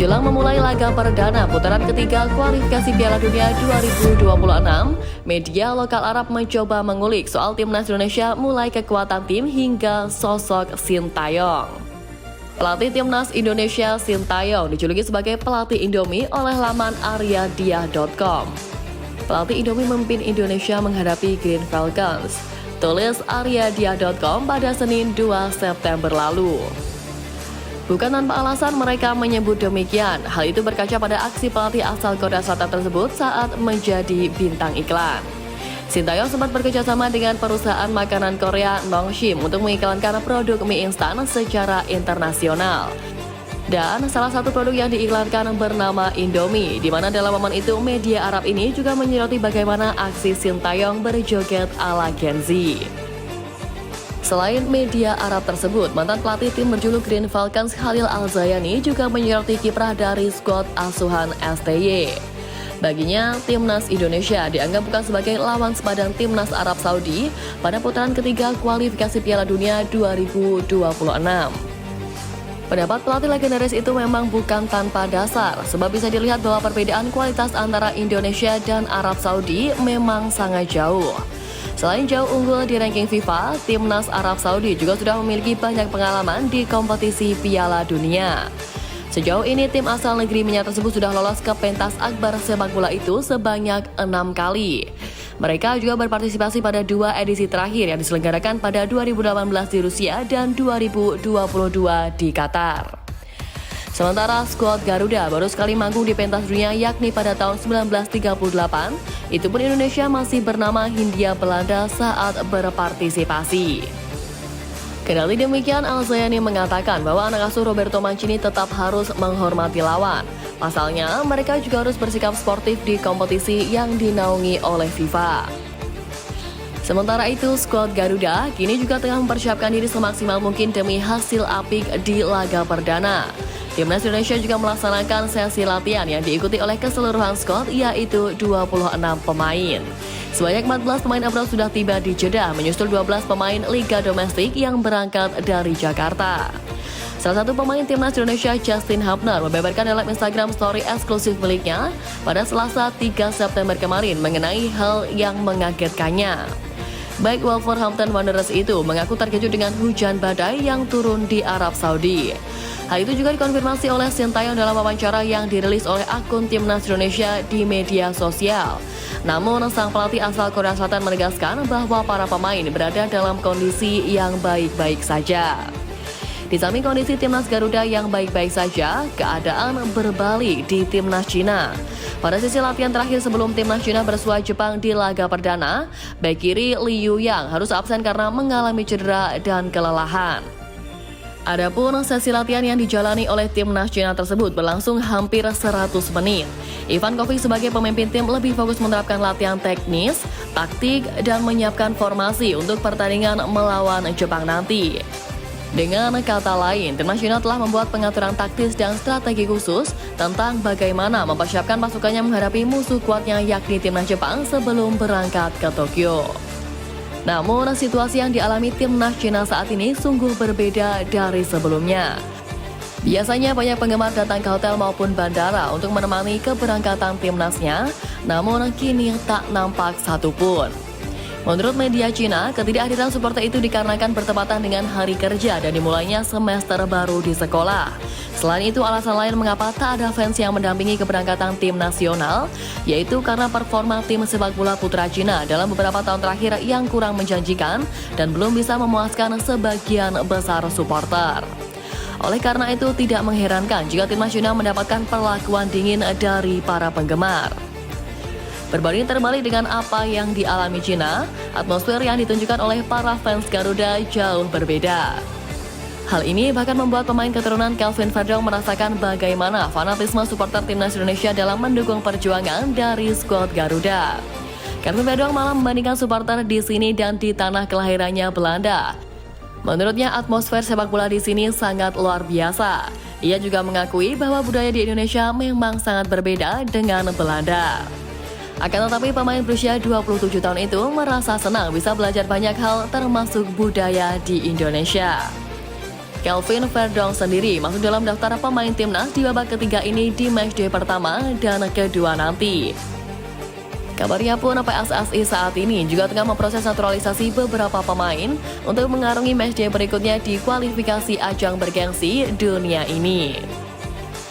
Menjelang memulai laga perdana putaran ketiga kualifikasi Piala Dunia 2026, media lokal Arab mencoba mengulik soal timnas Indonesia mulai kekuatan tim hingga sosok Sintayong. Pelatih timnas Indonesia Sintayong dijuluki sebagai pelatih Indomie oleh laman aryadia.com. Pelatih Indomie memimpin Indonesia menghadapi Green Falcons, tulis aryadia.com pada Senin 2 September lalu. Bukan tanpa alasan mereka menyebut demikian. Hal itu berkaca pada aksi pelatih asal Korea Selatan tersebut saat menjadi bintang iklan. Sintayong sempat bekerjasama dengan perusahaan makanan Korea Nongshim untuk mengiklankan produk mie instan secara internasional. Dan salah satu produk yang diiklankan bernama Indomie, di mana dalam momen itu media Arab ini juga menyoroti bagaimana aksi Sintayong berjoget ala Gen Z. Selain media Arab tersebut, mantan pelatih tim berjuluk Green Falcons Khalil Al-Zayani juga menyoroti kiprah dari skuad asuhan STY. Baginya, timnas Indonesia dianggap bukan sebagai lawan sepadan timnas Arab Saudi pada putaran ketiga kualifikasi Piala Dunia 2026. Pendapat pelatih legendaris itu memang bukan tanpa dasar, sebab bisa dilihat bahwa perbedaan kualitas antara Indonesia dan Arab Saudi memang sangat jauh. Selain jauh unggul di ranking FIFA, timnas Arab Saudi juga sudah memiliki banyak pengalaman di kompetisi Piala Dunia. Sejauh ini tim asal negeri minyak tersebut sudah lolos ke pentas akbar sepak bola itu sebanyak 6 kali. Mereka juga berpartisipasi pada 2 edisi terakhir yang diselenggarakan pada 2018 di Rusia dan 2022 di Qatar. Sementara skuad Garuda baru sekali manggung di pentas dunia yakni pada tahun 1938, itu pun Indonesia masih bernama Hindia Belanda saat berpartisipasi. Kendali demikian, Al-Zayani mengatakan bahwa anak asuh Roberto Mancini tetap harus menghormati lawan. Pasalnya, mereka juga harus bersikap sportif di kompetisi yang dinaungi oleh FIFA. Sementara itu, skuad Garuda kini juga tengah mempersiapkan diri semaksimal mungkin demi hasil apik di laga perdana. Timnas Indonesia juga melaksanakan sesi latihan yang diikuti oleh keseluruhan skuad, yaitu 26 pemain. Sebanyak 14 pemain abral sudah tiba di Jeddah, menyusul 12 pemain Liga Domestik yang berangkat dari Jakarta. Salah satu pemain timnas Indonesia, Justin Hubner, membeberkan dalam Instagram story eksklusif miliknya pada Selasa 3 September kemarin mengenai hal yang mengagetkannya. Baik Wolverhampton Wanderers itu mengaku terkejut dengan hujan badai yang turun di Arab Saudi. Hal itu juga dikonfirmasi oleh Sintayong dalam wawancara yang dirilis oleh akun timnas Indonesia di media sosial. Namun, sang pelatih asal Korea Selatan menegaskan bahwa para pemain berada dalam kondisi yang baik-baik saja. Di samping kondisi timnas Garuda yang baik-baik saja, keadaan berbalik di timnas Cina. Pada sesi latihan terakhir sebelum timnas Cina bersua Jepang di laga perdana, bek kiri Lee Yu-yang harus absen karena mengalami cedera dan kelelahan. Adapun sesi latihan yang dijalani oleh timnas Cina tersebut berlangsung hampir 100 menit. Ivan Kovic sebagai pemimpin tim lebih fokus menerapkan latihan teknis, taktik, dan menyiapkan formasi untuk pertandingan melawan Jepang nanti. Dengan kata lain, timnas Cina telah membuat pengaturan taktis dan strategi khusus tentang bagaimana mempersiapkan pasukannya menghadapi musuh kuatnya yakni timnas Jepang sebelum berangkat ke Tokyo. Namun, situasi yang dialami timnas Cina saat ini sungguh berbeda dari sebelumnya. Biasanya banyak penggemar datang ke hotel maupun bandara untuk menemani keberangkatan timnasnya, namun kini tak nampak satupun. Menurut media Cina, ketidakhadiran supporter itu dikarenakan bertepatan dengan hari kerja dan dimulainya semester baru di sekolah. Selain itu, alasan lain mengapa tak ada fans yang mendampingi keberangkatan tim nasional, yaitu karena performa tim sepak bola putra Cina dalam beberapa tahun terakhir yang kurang menjanjikan dan belum bisa memuaskan sebagian besar supporter. Oleh karena itu, tidak mengherankan jika tim nasional mendapatkan perlakuan dingin dari para penggemar. Berbanding terbalik dengan apa yang dialami Cina, atmosfer yang ditunjukkan oleh para fans Garuda jauh berbeda. Hal ini bahkan membuat pemain keturunan Kelvin Verdong merasakan bagaimana fanatisme supporter timnas Indonesia dalam mendukung perjuangan dari skuad Garuda. Kelvin Verdong malah membandingkan supporter di sini dan di tanah kelahirannya Belanda. Menurutnya, atmosfer sepak bola di sini sangat luar biasa. Ia juga mengakui bahwa budaya di Indonesia memang sangat berbeda dengan Belanda. Akan tetapi pemain berusia 27 tahun itu merasa senang bisa belajar banyak hal termasuk budaya di Indonesia. Kelvin Verdong sendiri masuk dalam daftar pemain timnas di babak ketiga ini di matchday pertama dan kedua nanti. Kabarnya pun PSSI saat ini juga tengah memproses naturalisasi beberapa pemain untuk mengarungi matchday berikutnya di kualifikasi ajang bergengsi dunia ini.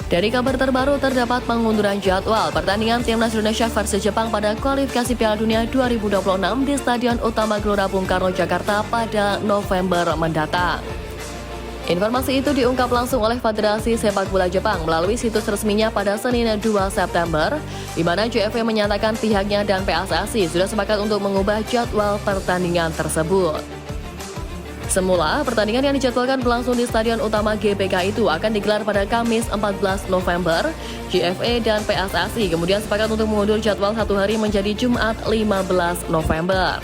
Dari kabar terbaru terdapat pengunduran jadwal pertandingan Timnas Indonesia versus Jepang pada kualifikasi Piala Dunia 2026 di Stadion Utama Gelora Bung Karno, Jakarta pada November mendatang. Informasi itu diungkap langsung oleh Federasi Sepak Bola Jepang melalui situs resminya pada Senin 2 September, di mana JFE menyatakan pihaknya dan PSSI sudah sepakat untuk mengubah jadwal pertandingan tersebut. Semula, pertandingan yang dijadwalkan berlangsung di Stadion Utama GBK itu akan digelar pada Kamis 14 November. JFE dan PSSI kemudian sepakat untuk mengundur jadwal satu hari menjadi Jumat 15 November.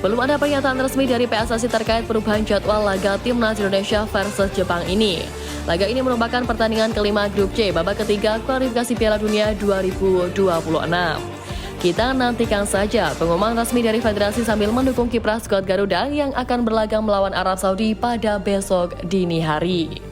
Belum ada pernyataan resmi dari PSSI terkait perubahan jadwal laga Timnas Indonesia versus Jepang ini. Laga ini merupakan pertandingan kelima Grup C babak ketiga kualifikasi Piala Dunia 2026. Kita nantikan saja pengumuman resmi dari federasi sambil mendukung kiprah skuad Garuda yang akan berlaga melawan Arab Saudi pada besok dini hari.